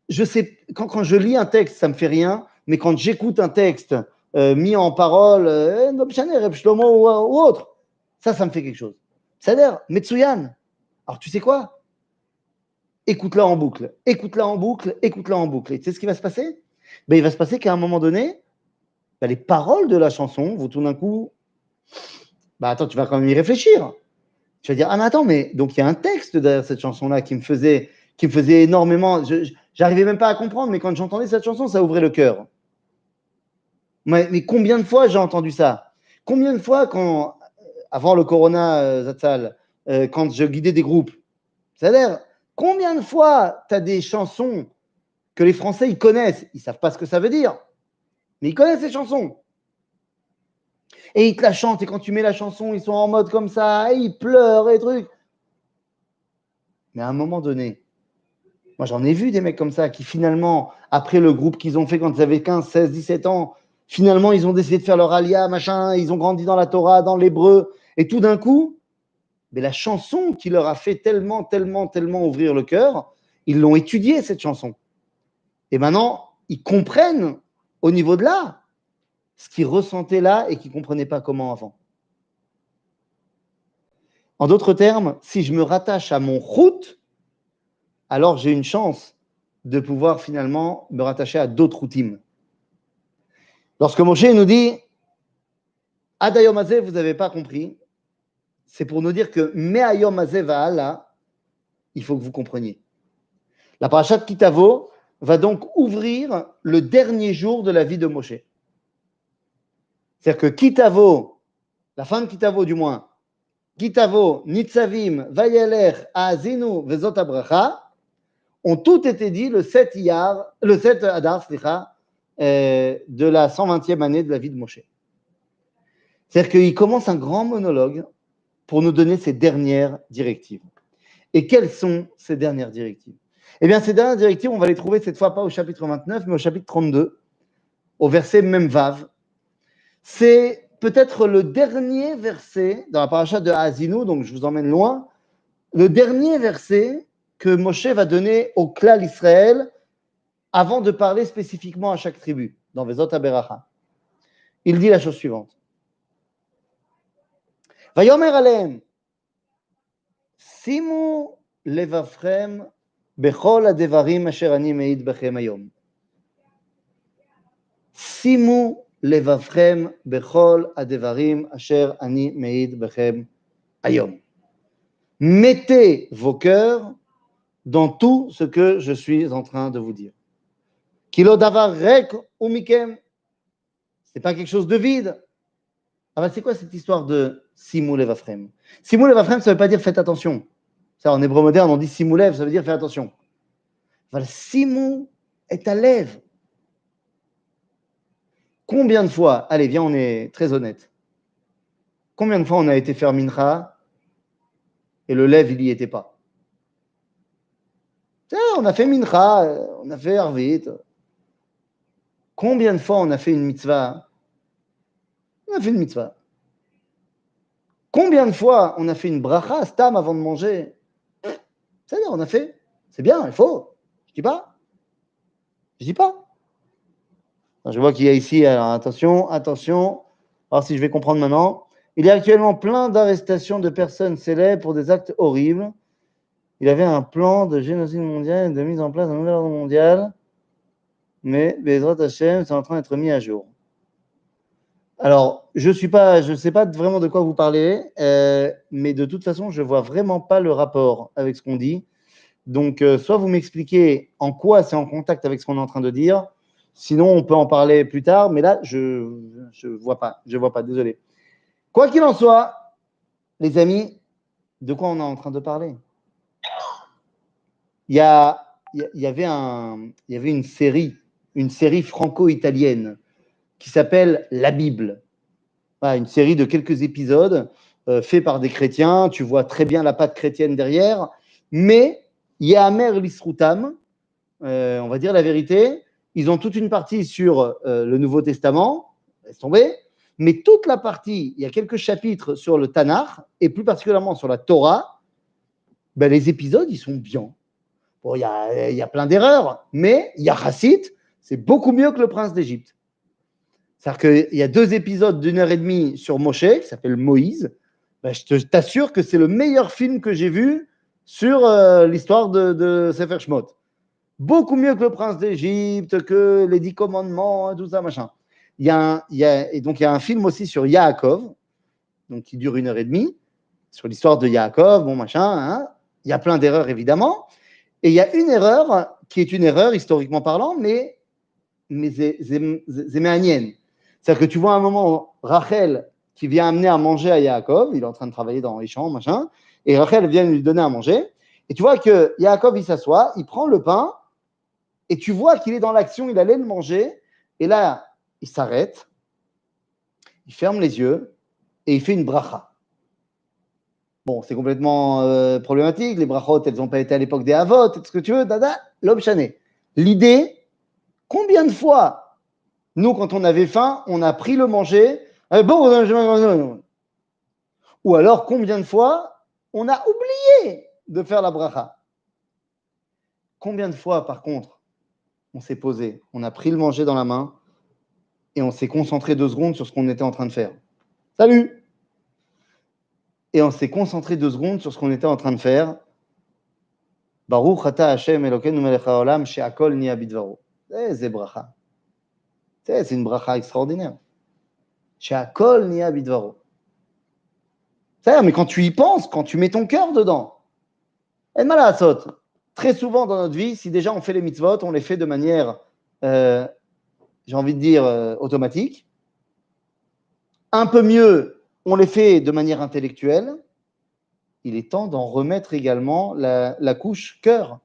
je sais, quand je lis un texte, ça me fait rien, mais quand j'écoute un texte mis en parole, Reb Shlomo ou autre, ça me fait quelque chose. C'est-à-dire, Metsuyan. Alors, tu sais quoi? Écoute-la en boucle, écoute-la en boucle, écoute-la en boucle. Et tu sais ce qui va se passer? Ben, il va se passer qu'à un moment donné, ben, les paroles de la chanson vont tout d'un coup. Bah attends, tu vas quand même y réfléchir. Tu vas dire, ah mais attends, mais donc il y a un texte derrière cette chanson-là qui me faisait énormément. J'arrivais même pas à comprendre, mais quand j'entendais cette chanson, ça ouvrait le cœur. Mais combien de fois j'ai entendu ça? Combien de fois, avant le Corona, Zatzal, quand je guidais des groupes, c'est-à-dire, combien de fois tu as des chansons que les Français, ils connaissent, ils savent pas ce que ça veut dire, mais ils connaissent ces chansons. Et ils te la chantent, et quand tu mets la chanson, ils sont en mode comme ça, et ils pleurent et trucs. Mais à un moment donné, moi j'en ai vu des mecs comme ça qui finalement, après le groupe qu'ils ont fait quand ils avaient 15, 16, 17 ans, finalement ils ont décidé de faire leur alia, machin, ils ont grandi dans la Torah, dans l'hébreu, et tout d'un coup, mais la chanson qui leur a fait tellement, tellement, tellement ouvrir le cœur, ils l'ont étudiée cette chanson. Et maintenant, ils comprennent au niveau de là ce qu'ils ressentaient là et qu'ils ne comprenaient pas comment avant. En d'autres termes, si je me rattache à mon route, alors j'ai une chance de pouvoir finalement me rattacher à d'autres routines. Lorsque Moshe nous dit Adayom Hazeh, vous n'avez pas compris, c'est pour nous dire que Me'ayom Hazeh Va'ala, il faut que vous compreniez. La parashat Kitavo va donc ouvrir le dernier jour de la vie de Moshe. C'est-à-dire que Kitavo, la fin de Kitavo du moins, Kitavo, Nitzavim, Vayeler, Azinu, Vezot Abracha, ont tous été dit le 7 Adar, de la 120e année de la vie de Moshe. C'est-à-dire qu'il commence un grand monologue pour nous donner ses dernières directives. Et quelles sont ces dernières directives? Eh bien, ces dernières directives, on va les trouver cette fois pas au chapitre 29, mais au chapitre 32, au verset même Vav. C'est peut-être le dernier verset dans la paracha de Haazinu, donc je vous emmène loin, le dernier verset que Moshe va donner au clan d'Israël avant de parler spécifiquement à chaque tribu, dans Vezot HaBeracha. Il dit la chose suivante. Vayomer alehem, simu levavchem bechol hadevarim asher ani meid bechem hayom. Simu levavchem bechol hadevarim asher ani meid bechem hayom. Mettez vos cœurs dans tout ce que je suis en train de vous dire. Kilo davar rek umikem. C'est pas quelque chose de vide. Ah ben c'est quoi cette histoire de Simu Levafrem? Simu Levafrem, ça ne veut pas dire faites attention. Ça, en hébreu moderne, on dit Simu Lev, ça veut dire faites attention. Voilà, Simu est à lève. Combien de fois, allez, viens, on est très honnête. Combien de fois on a été faire Mincha et le lève, il n'y était pas? On a fait Mincha, on a fait Arvit. Combien de fois on a fait une mitzvah On a fait une mitzvah. Combien de fois on a fait une bracha, stam, avant de manger? C'est-à-dire, on a fait. C'est bien, il faut. Je dis pas. Je dis pas. Alors, je vois qu'il y a ici, alors attention, attention. Alors si je vais comprendre maintenant. Il y a actuellement plein d'arrestations de personnes célèbres pour des actes horribles. Il avait un plan de génocide mondial et de mise en place d'un nouvel ordre mondial. Mais Bezrat Hashem, c'est en train d'être mis à jour. Alors, je ne sais pas vraiment de quoi vous parlez, mais de toute façon, je ne vois vraiment pas le rapport avec ce qu'on dit. Donc, soit vous m'expliquez en quoi c'est en contact avec ce qu'on est en train de dire, sinon on peut en parler plus tard, mais là, je vois pas, désolé. Quoi qu'il en soit, les amis, de quoi on est en train de parler? Il y avait une série franco-italienne qui s'appelle La Bible. Voilà, une série de quelques épisodes faits par des chrétiens. Tu vois très bien la patte chrétienne derrière. Mais Yahamer Lisrutam, on va dire la vérité, ils ont toute une partie sur le Nouveau Testament, laisse tomber, mais toute la partie, il y a quelques chapitres sur le Tanakh, et plus particulièrement sur la Torah, ben, les épisodes, ils sont bien. Bon, il y a plein d'erreurs, mais Yachassit, c'est beaucoup mieux que le prince d'Égypte. C'est-à-dire qu'il y a 2 épisodes d'1h30 sur Moshe, qui s'appelle Moïse. Ben, je t'assure que c'est le meilleur film que j'ai vu sur l'histoire de Sefer Shemot. Beaucoup mieux que le prince d'Égypte, que les 10 commandements, tout ça, machin. Et donc, il y a un film aussi sur Yaakov, donc qui dure 1h30, sur l'histoire de Yaakov, bon, machin. Hein. Il y a plein d'erreurs, évidemment. Et il y a une erreur qui est une erreur, historiquement parlant, mais zéméanienne. C'est-à-dire que tu vois à un moment Rachel qui vient amener à manger à Yaakov, il est en train de travailler dans les champs, machin, et Rachel vient lui donner à manger, et tu vois que Yaakov, il s'assoit, il prend le pain, et tu vois qu'il est dans l'action, il allait le manger, et là, il s'arrête, il ferme les yeux, et il fait une bracha. Bon, c'est complètement problématique, les brachot, elles n'ont pas été à l'époque des Havot, tout ce que tu veux, dada, l'homme chané. L'idée, combien de fois, nous, quand on avait faim, on a pris le manger, ou alors combien de fois, on a oublié de faire la bracha. Combien de fois, par contre, on s'est posé, on a pris le manger dans la main, et on s'est concentré 2 secondes sur ce qu'on était en train de faire. Salut! Et on s'est concentré 2 secondes sur ce qu'on était en train de faire. Baruch ata Hashem Elokeinu melech haolam she'akol niya bidvaro. C'est bracha. C'est une bracha extraordinaire. She'akol niya bidvaro. C'est-à-dire, mais quand tu y penses, quand tu mets ton cœur dedans, et malasot, très souvent dans notre vie, si déjà on fait les mitzvot, on les fait de manière, j'ai envie de dire, automatique. Un peu mieux, on les fait de manière intellectuelle. Il est temps d'en remettre également la couche cœur.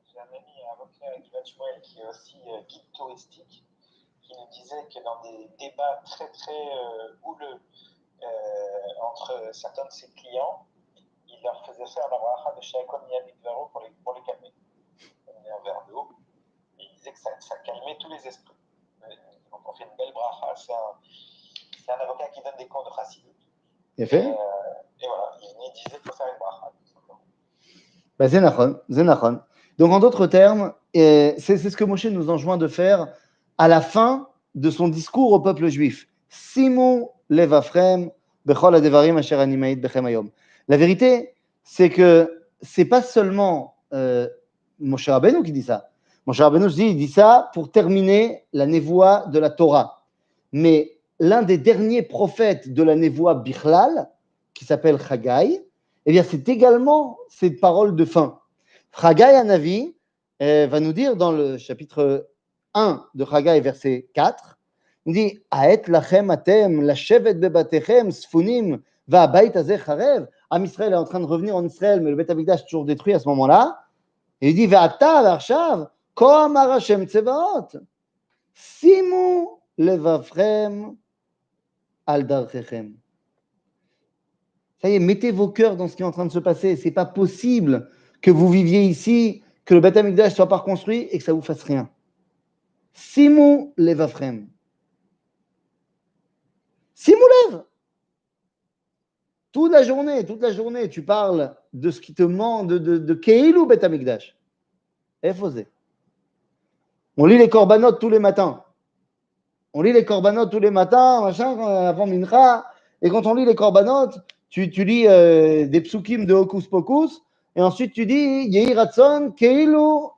J'ai un ami, un avocat, Guillaume Shmuel, qui est aussi guide touristique, qui nous disait que dans des débats très très houleux entre certains de ses clients, il leur faisait faire la bracha de She'akol niya bidvaro pour les calmer. On met un verre d'eau, et il disait que ça calmait tous les esprits. Donc on fait une belle bracha. C'est un avocat qui donne des cours de chassidut. Il a fait et voilà, il disait qu'il faut faire une bracha. Bah, c'est nachon. Donc, en d'autres termes, c'est ce que Moshe nous enjoint de faire à la fin de son discours au peuple juif. Simu levafrem bechol hadevarim asher ani ma'id bechem hayom. La vérité, c'est que c'est pas seulement Moshe Rabbeinu qui dit ça. Moshe Rabbeinu il dit ça pour terminer la névoie de la Torah. Mais l'un des derniers prophètes de la névoie Bichlal, qui s'appelle Chagai, eh bien, c'est également cette parole de fin. Chagai Hanavi va nous dire dans le chapitre 1 de Chagai, verset 4, il dit Aet lachem atem lashevet bebatechem sfunim va'abayit hazeh charev. Am Israël est en train de revenir en Israël, mais le Beth Amikdash est toujours détruit à ce moment-là. Et il dit Ve'ata v'arshav כה אמר השם צבאות שימו לבבכם על דרככם. Ça y est, mettez vos cœurs dans ce qui est en train de se passer. Ce n'est pas possible que vous viviez ici, que le Beth Amikdash ne soit pas reconstruit et que ça ne vous fasse rien. Simu levavchem. Simoulev. Toute la journée, tu parles de ce qui te manque, de Keilou Bet Amikdash. Efosé. On lit les corbanotes tous les matins. Machin, avant Mincha. Et quand on lit les corbanotes, tu lis des psukim de Hocus Pocus, et ensuite tu dis Yehi Ratson, Keilou,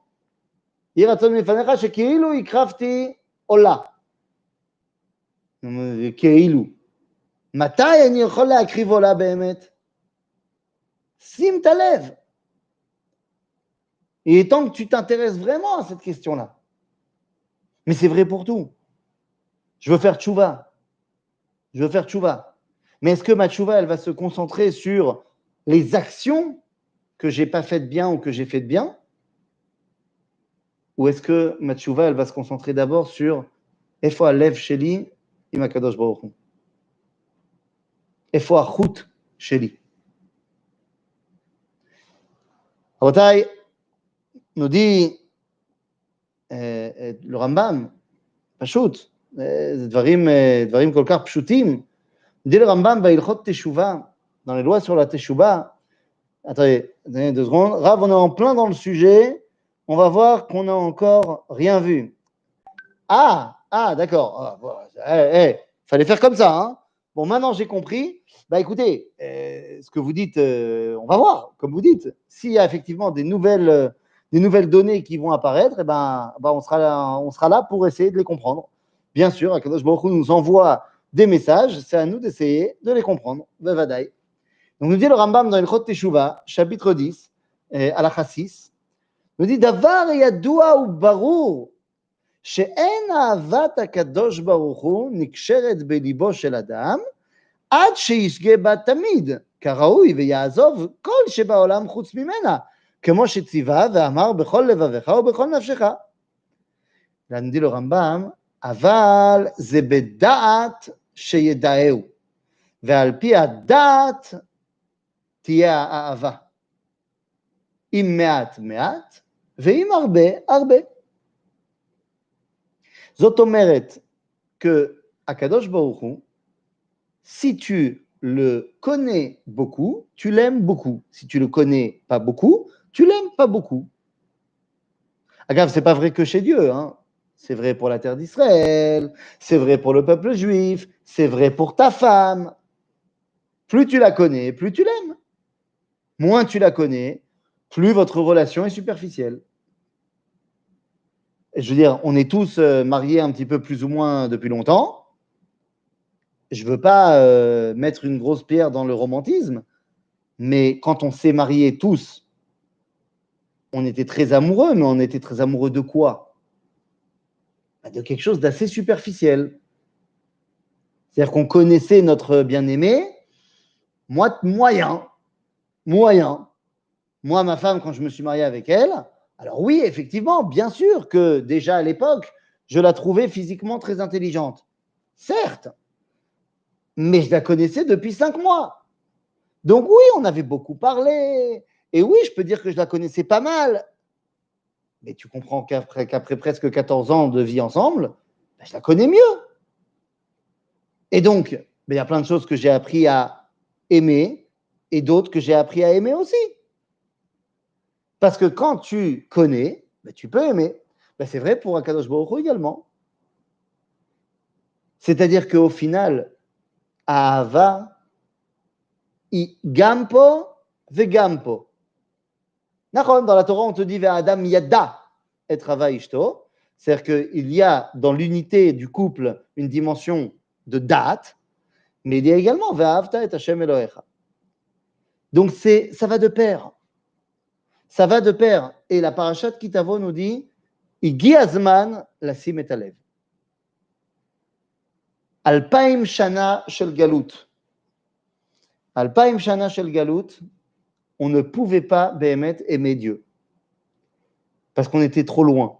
Yehi Ratson Mefanecha, Shekeilou, Ikrafti, Ola. Keilou. Matai ani yochol להקריב עולה באמת? שים ta lève. Il est temps que tu t'intéresses vraiment à cette question-là. Mais c'est vrai pour tout. Je veux faire tchouva. Mais est-ce que ma tchouva, elle va se concentrer sur les actions que j'ai pas faites bien ou que j'ai faites bien? Ou est-ce que ma tchouva, elle va se concentrer d'abord sur Efo halev sheli im HaKadosh Baruch Hu? Efo hachut sheli? רבותיי, nous dit le Rambam, פשוט, זה דברים כל כך פשוטים. dit le Rambam, בהלכות תשובה, dans les lois sur la teshuva, attendez 2 secondes, Rav, on est en plein dans le sujet, on va voir qu'on n'a encore rien vu. D'accord, fallait faire comme ça, hein. Bon, maintenant j'ai compris. Bah écoutez, ce que vous dites, on va voir, comme vous dites. S'il y a effectivement des nouvelles données qui vont apparaître, on sera là pour essayer de les comprendre. Bien sûr, Akadosh Baruch Hu nous envoie des messages, c'est à nous d'essayer de les comprendre. Bevadaï. Donc nous dit le Rambam dans Ilchot Teshuvah, chapitre 10, Halacha 6, nous dit Davar yadua u barur שאין אהבת הקדוש ברוך הוא נקשרת בליבו של אדם עד שישגה בה תמיד, כראוי ויעזוב כל שבעולם חוץ ממנה, כמו שציווה ואמר בכל לבבך ובכל נפשך. וענדי לו רמב"ם, אבל זה בדעת שידעהו, ועל פי הדעת תהיה האהבה. אם מעט מעט, ואם הרבה הרבה. זאת אומרת que Akadosh Baruch Hu, si tu le connais beaucoup, tu l'aimes beaucoup. Si tu le connais pas beaucoup, tu l'aimes pas beaucoup. Agave, c'est pas vrai que chez Dieu, hein. C'est vrai pour la terre d'Israël, c'est vrai pour le peuple juif, c'est vrai pour ta femme. Plus tu la connais, plus tu l'aimes. Moins tu la connais, plus votre relation est superficielle. Je veux dire, on est tous mariés un petit peu plus ou moins depuis longtemps. Je ne veux pas mettre une grosse pierre dans le romantisme, mais quand on s'est mariés tous, on était très amoureux, mais on était très amoureux de quoi? De quelque chose d'assez superficiel. C'est-à-dire qu'on connaissait notre bien-aimé, moyen. Moi, ma femme, quand je me suis marié avec elle, alors oui, effectivement, bien sûr que déjà à l'époque, je la trouvais physiquement très intelligente. Certes, mais je la connaissais depuis 5 mois. Donc oui, on avait beaucoup parlé. Et oui, je peux dire que je la connaissais pas mal. Mais tu comprends qu'après presque 14 ans de vie ensemble, je la connais mieux. Et donc, il y a plein de choses que j'ai appris à aimer et d'autres que j'ai appris à aimer aussi. Parce que quand tu connais, tu peux aimer. C'est vrai pour Akadosh Baruch Hu également. C'est-à-dire qu'au final, Ahava, Gampo, Vegampo. Dans la Torah, on te dit Adam Yada et Rava Ishto. C'est-à-dire qu'il y a dans l'unité du couple une dimension de date, mais il y a également Ve'ahavta et Hashem Elohecha. Donc ça va de pair. Ça va de pair. Et la parashat Kitavo nous dit Igi Azman Lasim et Alev. Alpaim Shana Shel Galut. Alpaim Shana Shel Galut, on ne pouvait pas Behemet aimer Dieu. Parce qu'on était trop loin.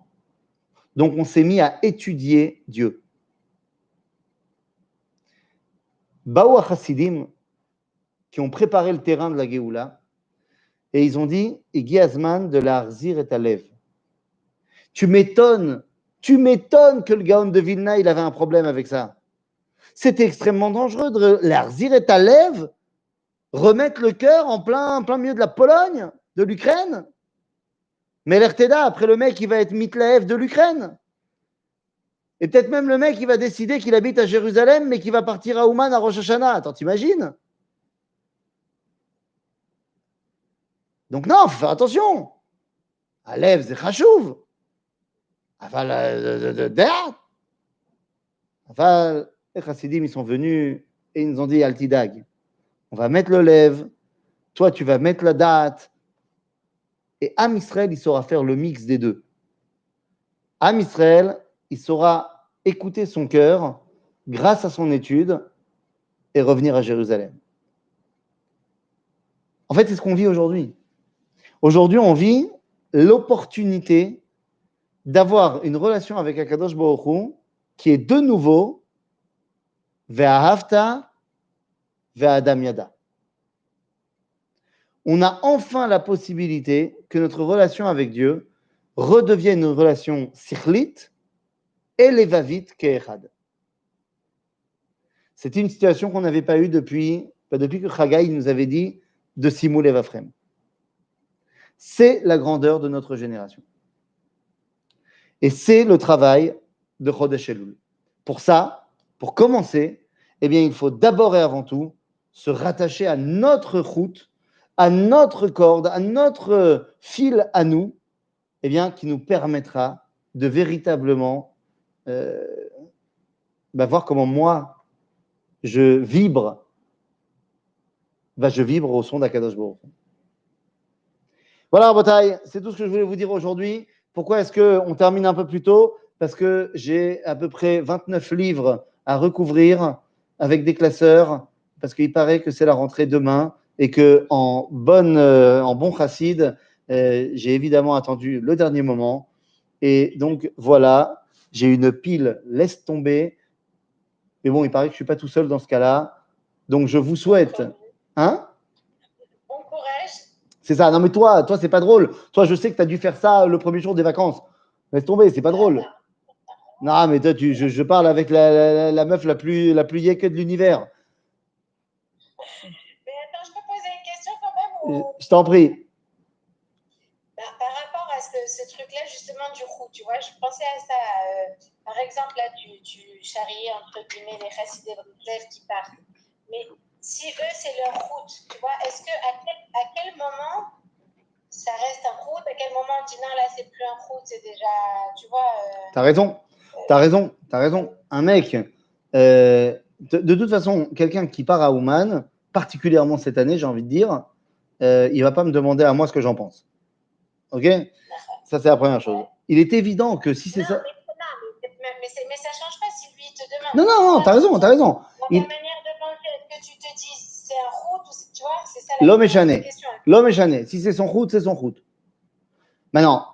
Donc on s'est mis à étudier Dieu. Baou Chassidim, qui ont préparé le terrain de la Géoula, et ils ont dit Igi Azman de la Arzir et Alev. Tu m'étonnes que le Gaon de Vilna, il avait un problème avec ça. C'était extrêmement dangereux de l'Arzir et Talev, remettre le cœur en plein milieu de la Pologne, de l'Ukraine. Mais l'Erteda, après le mec, il va être Mitlaev de l'Ukraine. Et peut-être même le mec, il va décider qu'il habite à Jérusalem, mais qu'il va partir à Ouman à Rosh Hashanah. Attends, t'imagines? Donc non, il faut faire attention. Alev, c'est chachouv. Enfin, les chassidim, ils sont venus et ils nous ont dit, Altidag, on va mettre le lève, toi, tu vas mettre la date. Et Am Israël, il saura faire le mix des deux. Am Israël, il saura écouter son cœur grâce à son étude et revenir à Jérusalem. En fait, c'est ce qu'on vit aujourd'hui. Aujourd'hui, on vit l'opportunité d'avoir une relation avec Akadosh Baruch Hu qui est de nouveau Ve'ahavta ve'adam yada. On a enfin la possibilité que notre relation avec Dieu redevienne une relation sikhlit et levavit ke'echad. C'était une situation qu'on n'avait pas eue depuis que Chagai nous avait dit de Simou Levafrem. C'est la grandeur de notre génération. Et c'est le travail de Chodesh Elul. Pour ça, pour commencer, eh bien, il faut d'abord et avant tout se rattacher à notre route, à notre corde, à notre fil à nous, eh bien, qui nous permettra de véritablement voir comment moi, je vibre au son d'Akadosh Baruch Hu. Voilà, Rabotai, c'est tout ce que je voulais vous dire aujourd'hui. Pourquoi est-ce qu'on termine un peu plus tôt? Parce que j'ai à peu près 29 livres à recouvrir avec des classeurs, parce qu'il paraît que c'est la rentrée demain et qu'en bon chassid, j'ai évidemment attendu le dernier moment. Et donc, voilà, j'ai une pile, laisse tomber. Mais bon, il paraît que je ne suis pas tout seul dans ce cas-là. Donc, je vous souhaite... Hein? Bon courage. C'est ça. Non, mais toi, c'est pas drôle. Toi, je sais que tu as dû faire ça le premier jour des vacances. Laisse tomber, c'est pas drôle. Non, mais toi, je parle avec la meuf la plus yéque de l'univers. Mais attends, je peux poser une question quand même ou... Je t'en prie. Par rapport à ce truc-là, justement, du roux, tu vois, je pensais à ça. Par exemple, là, tu charries, entre guillemets, les chassidés Britlev qui partent. Mais si eux, c'est leur route, tu vois, est-ce que à quel moment ça reste un route? À quel moment on dit non, là, c'est plus un route, c'est déjà, tu vois... T'as raison. Un mec, de toute façon, quelqu'un qui part à Ouman, particulièrement cette année, j'ai envie de dire, il va pas me demander à moi ce que j'en pense. Ok? Ça, c'est la première chose. Ouais. Il est évident que si c'est ça... Mais ça change pas si lui, il te demande. Non, t'as raison. Dans ta manière de penser, est-ce que tu te dis c'est un route ou tu vois, c'est ça la question. L'homme est chané. Si c'est son route, c'est son route. Maintenant,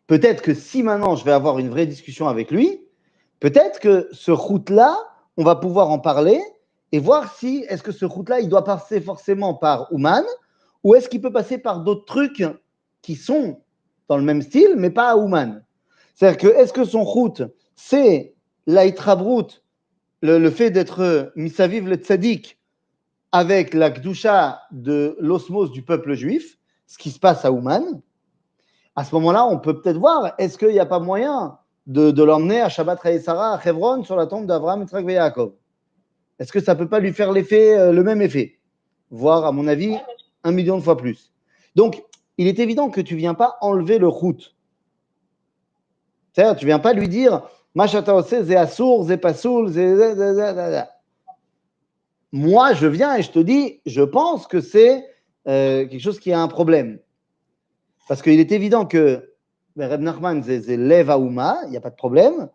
peut-être que si maintenant je vais avoir une vraie discussion avec lui, peut-être que ce route-là, on va pouvoir en parler et voir si est-ce que ce route-là, il doit passer forcément par Ouman ou est-ce qu'il peut passer par d'autres trucs qui sont dans le même style, mais pas à Ouman. C'est-à-dire que est-ce que son route, c'est l'Aïtrabrut, le fait d'être misaviv le tzaddik avec la Kdusha de l'osmose du peuple juif, ce qui se passe à Ouman. À ce moment-là, on peut peut-être voir, est-ce qu'il n'y a pas moyen de l'emmener à Shabbat Sarah à Hebron sur la tombe d'Abraham, Yitzhak et Yaakov? Est-ce que ça ne peut pas lui faire le même effet? Voire, à mon avis, 1 million de fois plus. Donc, il est évident que tu ne viens pas enlever le route. C'est-à-dire, tu ne viens pas lui dire Machata ose, zé assour, zé pasoul, zé. Moi, je viens et je te dis, je pense que c'est quelque chose qui a un problème. Parce qu'il est évident que Reb Nachman, c'est Lev Aouma, il n'y a pas de problème.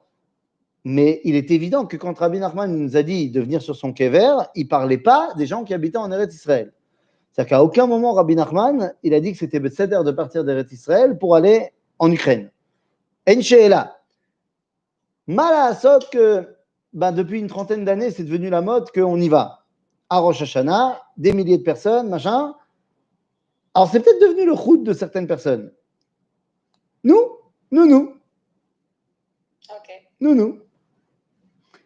Mais il est évident que quand Rabbi Nachman nous a dit de venir sur son kever, il ne parlait pas des gens qui habitaient en Eretz Israël. C'est-à-dire qu'à aucun moment, Rabbi Nachman, il a dit que c'était Besséder de partir d'Eretz Israël pour aller en Ukraine. En she'ela. Mal à Assot que depuis une trentaine d'années, c'est devenu la mode qu'on y va. À Rosh Hashanah, des milliers de personnes, machin. Alors, c'est peut-être devenu le route de certaines personnes. Nous. Ok. Nous.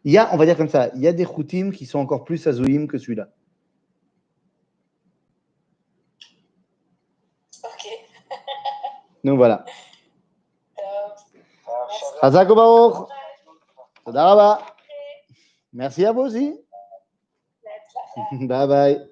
Il y a, on va dire comme ça, il y a des choutim qui sont encore plus azouim que celui-là. Ok. Donc voilà. Merci. Chazak Baruch. Courage. Toda raba. Merci à vous aussi. Bye bye.